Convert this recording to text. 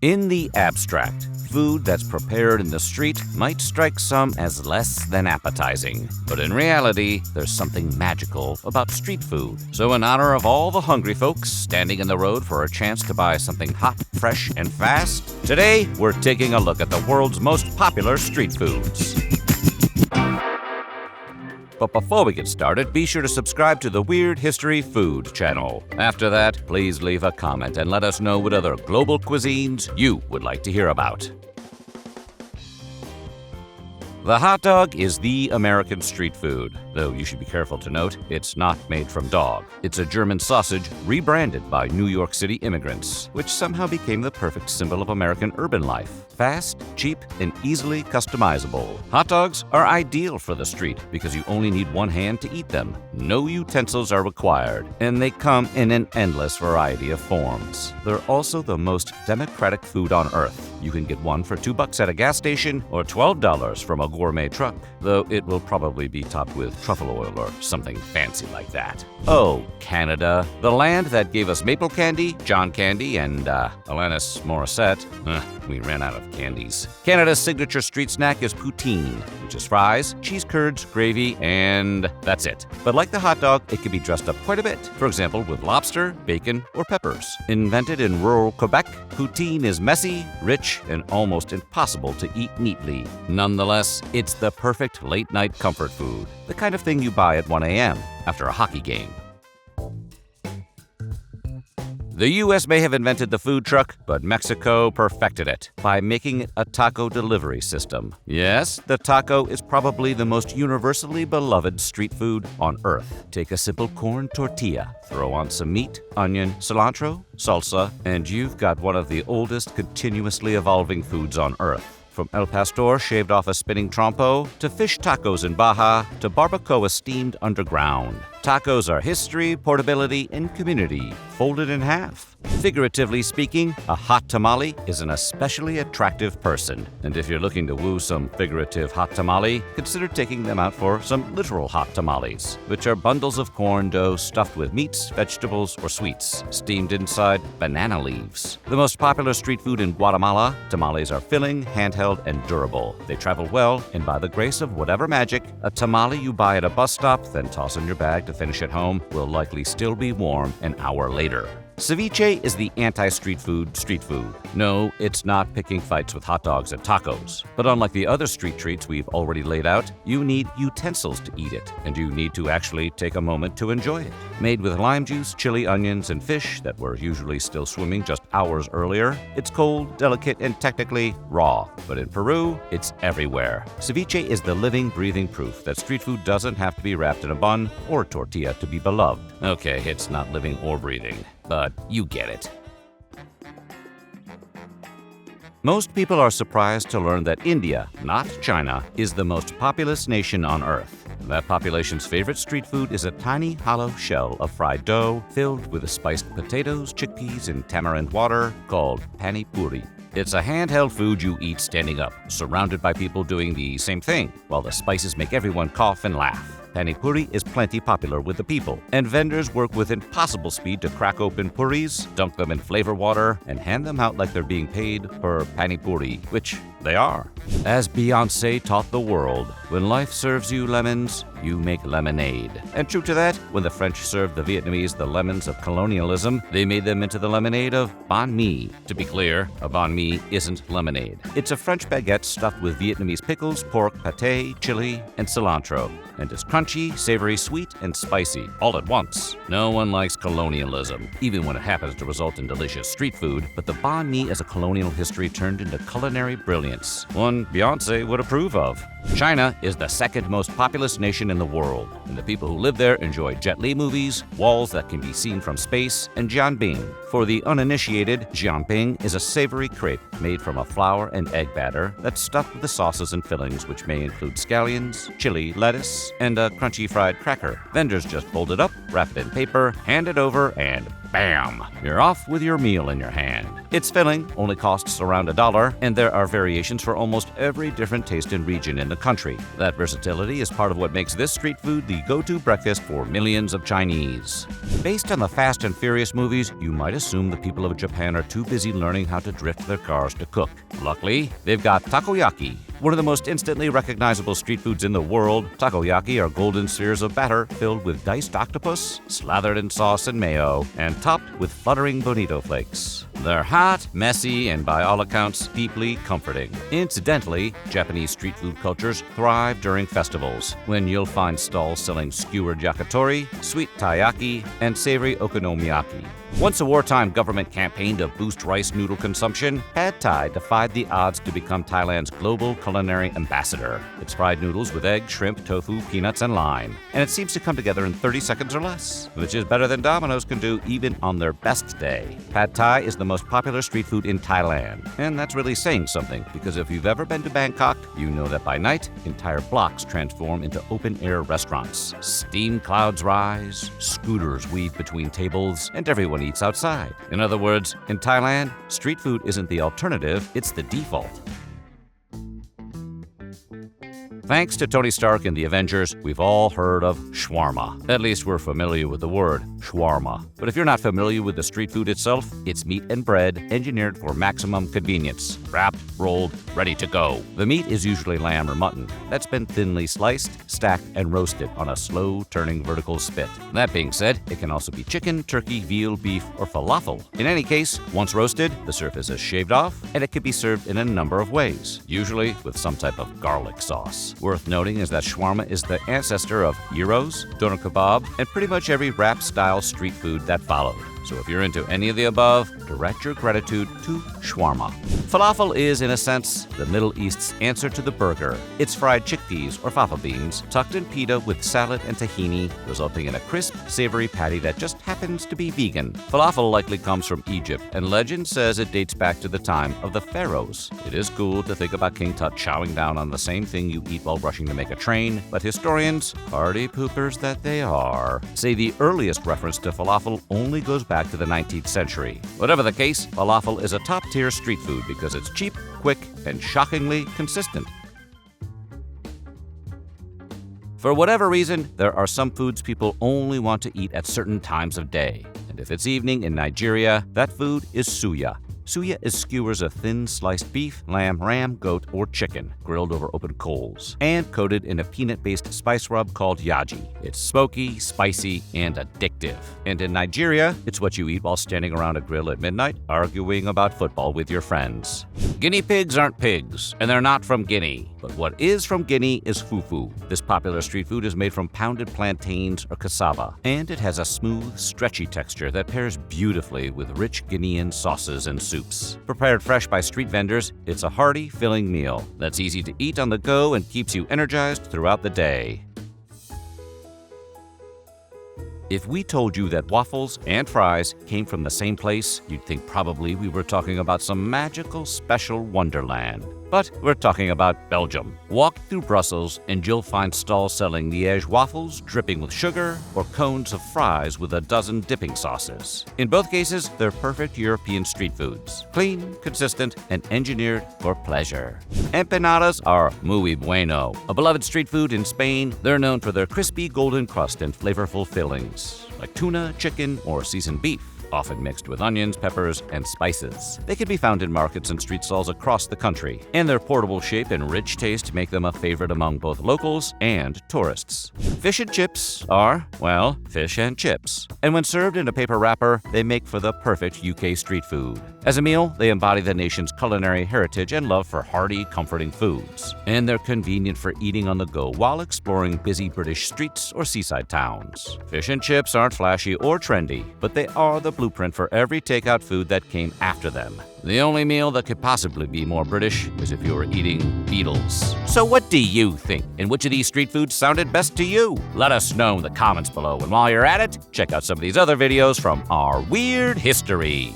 In the abstract, food that's prepared in the street might strike some as less than appetizing. But in reality, there's something magical about street food. So in honor of all the hungry folks standing in the road for a chance to buy something hot, fresh, and fast, today we're taking a look at the world's most popular street foods. But before we get started, be sure to subscribe to the Weird History Food channel. After that, please leave a comment and let us know what other global cuisines you would like to hear about. The hot dog is the American street food, though you should be careful to note it's not made from dog. It's a German sausage rebranded by New York City immigrants, which somehow became the perfect symbol of American urban life. Fast, cheap, and easily customizable. Hot dogs are ideal for the street because you only need one hand to eat them. No utensils are required, and they come in an endless variety of forms. They're also the most democratic food on earth. You can get one for $2 at a gas station or $12 from a gourmet truck, though it will probably be topped with truffle oil or something fancy like that. Oh, Canada, the land that gave us maple candy, John Candy, and Alanis Morissette. We ran out of candies. Canada's signature street snack is poutine, which is fries, cheese curds, gravy, and that's it. But like the hot dog, it can be dressed up quite a bit. For example, with lobster, bacon, or peppers. Invented in rural Quebec, poutine is messy, rich, and almost impossible to eat neatly. Nonetheless, it's the perfect late-night comfort food, the kind of thing you buy at 1 a.m. after a hockey game. The U.S. may have invented the food truck, but Mexico perfected it by making it a taco delivery system. Yes, the taco is probably the most universally beloved street food on earth. Take a simple corn tortilla, throw on some meat, onion, cilantro, salsa, and you've got one of the oldest continuously evolving foods on earth. From El Pastor shaved off a spinning trompo, to fish tacos in Baja, to barbacoa steamed underground. Tacos are history, portability, and community, folded in half. Figuratively speaking, a hot tamale is an especially attractive person. And if you're looking to woo some figurative hot tamale, consider taking them out for some literal hot tamales, which are bundles of corn dough stuffed with meats, vegetables, or sweets, steamed inside banana leaves. The most popular street food in Guatemala, tamales are filling, handheld, and durable. They travel well, and by the grace of whatever magic, a tamale you buy at a bus stop, then toss in your bag to finish at home, will likely still be warm an hour later. Ceviche is the anti-street food street food. No, it's not picking fights with hot dogs and tacos. But unlike the other street treats we've already laid out, you need utensils to eat it, and you need to actually take a moment to enjoy it. Made with lime juice, chili, onions, and fish that were usually still swimming just hours earlier, it's cold, delicate, and technically raw. But in Peru, it's everywhere. Ceviche is the living, breathing proof that street food doesn't have to be wrapped in a bun or tortilla to be beloved. Okay, it's not living or breathing, but you get it. Most people are surprised to learn that India, not China, is the most populous nation on Earth. That population's favorite street food is a tiny hollow shell of fried dough filled with spiced potatoes, chickpeas, and tamarind water called panipuri. It's a handheld food you eat standing up, surrounded by people doing the same thing, while the spices make everyone cough and laugh. Panipuri is plenty popular with the people, and vendors work with impossible speed to crack open puris, dunk them in flavor water, and hand them out like they're being paid per panipuri, which they are. As Beyoncé taught the world, when life serves you lemons, you make lemonade. And true to that, when the French served the Vietnamese the lemons of colonialism, they made them into the lemonade of banh mi. To be clear, a banh mi isn't lemonade. It's a French baguette stuffed with Vietnamese pickles, pork, pate, chili, and cilantro, and is crunchy, savory, sweet, and spicy, all at once. No one likes colonialism, even when it happens to result in delicious street food, but the banh mi is a colonial history turned into culinary brilliance, one Beyoncé would approve of. China is the second most populous nation in the world, and the people who live there enjoy Jet Li movies, walls that can be seen from space, and jianbing. For the uninitiated, jianbing is a savory crepe made from a flour and egg batter that's stuffed with the sauces and fillings, which may include scallions, chili, lettuce, and a crunchy fried cracker. Vendors just fold it up, wrap it in paper, hand it over, and bam! You're off with your meal in your hand. Its filling only costs around $1, and there are variations for almost every different taste and region in the country. That versatility is part of what makes this street food the go-to breakfast for millions of Chinese. Based on the Fast and Furious movies, you might assume the people of Japan are too busy learning how to drift their cars to cook. Luckily, they've got takoyaki, one of the most instantly recognizable street foods in the world. Takoyaki are golden spheres of batter filled with diced octopus, slathered in sauce and mayo, and topped with fluttering bonito flakes. They're hot, messy, and by all accounts, deeply comforting. Incidentally, Japanese street food cultures thrive during festivals, when you'll find stalls selling skewered yakitori, sweet taiyaki, and savory okonomiyaki. Once a wartime government campaign to boost rice noodle consumption, Pad Thai defied the odds to become Thailand's global culinary ambassador. It's fried noodles with egg, shrimp, tofu, peanuts, and lime. And it seems to come together in 30 seconds or less, which is better than Domino's can do even on their best day. Pad Thai is the most popular street food in Thailand. And that's really saying something, because if you've ever been to Bangkok, you know that by night, entire blocks transform into open-air restaurants. Steam clouds rise, scooters weave between tables, and everyone eats outside. In other words, in Thailand, street food isn't the alternative, it's the default. Thanks to Tony Stark in The Avengers, we've all heard of shawarma. At least we're familiar with the word shawarma. But if you're not familiar with the street food itself, it's meat and bread engineered for maximum convenience. Wrapped, rolled, ready to go. The meat is usually lamb or mutton that's been thinly sliced, stacked, and roasted on a slow-turning vertical spit. That being said, it can also be chicken, turkey, veal, beef, or falafel. In any case, once roasted, the surface is shaved off, and it can be served in a number of ways, usually with some type of garlic sauce. Worth noting is that shawarma is the ancestor of gyros, doner kebab, and pretty much every wrap-style street food that followed. So if you're into any of the above, direct your gratitude to shawarma. Falafel is, in a sense, the Middle East's answer to the burger. It's fried chickpeas or fava beans tucked in pita with salad and tahini, resulting in a crisp, savory patty that just happens to be vegan. Falafel likely comes from Egypt, and legend says it dates back to the time of the pharaohs. It is cool to think about King Tut chowing down on the same thing you eat while rushing to make a train, but historians, party poopers that they are, say the earliest reference to falafel only goes back to the 19th century. Whatever the case, falafel is a top-tier street food because it's cheap, quick, and shockingly consistent. For whatever reason, there are some foods people only want to eat at certain times of day. And if it's evening in Nigeria, that food is suya. Suya is skewers of thin sliced beef, lamb, ram, goat, or chicken, grilled over open coals, and coated in a peanut-based spice rub called yaji. It's smoky, spicy, and addictive. And in Nigeria, it's what you eat while standing around a grill at midnight, arguing about football with your friends. Guinea pigs aren't pigs, and they're not from Guinea. But what is from Guinea is fufu. This popular street food is made from pounded plantains or cassava, and it has a smooth, stretchy texture that pairs beautifully with rich Guinean sauces and soups. Prepared fresh by street vendors, it's a hearty, filling meal that's easy to eat on the go and keeps you energized throughout the day. If we told you that waffles and fries came from the same place, you'd think probably we were talking about some magical, special wonderland. But we're talking about Belgium. Walk through Brussels and you'll find stalls selling Liège waffles dripping with sugar or cones of fries with a dozen dipping sauces. In both cases, they're perfect European street foods. Clean, consistent, and engineered for pleasure. Empanadas are muy bueno. A beloved street food in Spain, they're known for their crispy golden crust and flavorful fillings, like tuna, chicken, or seasoned beef, often mixed with onions, peppers, and spices. They can be found in markets and street stalls across the country, and their portable shape and rich taste make them a favorite among both locals and tourists. Fish and chips are, well, fish and chips. And when served in a paper wrapper, they make for the perfect UK street food. As a meal, they embody the nation's culinary heritage and love for hearty, comforting foods. And they're convenient for eating on the go while exploring busy British streets or seaside towns. Fish and chips aren't flashy or trendy, but they are the blueprint for every takeout food that came after them. The only meal that could possibly be more British is if you were eating beetles. So what do you think? And which of these street foods sounded best to you? Let us know in the comments below. And while you're at it, check out some of these other videos from our weird history.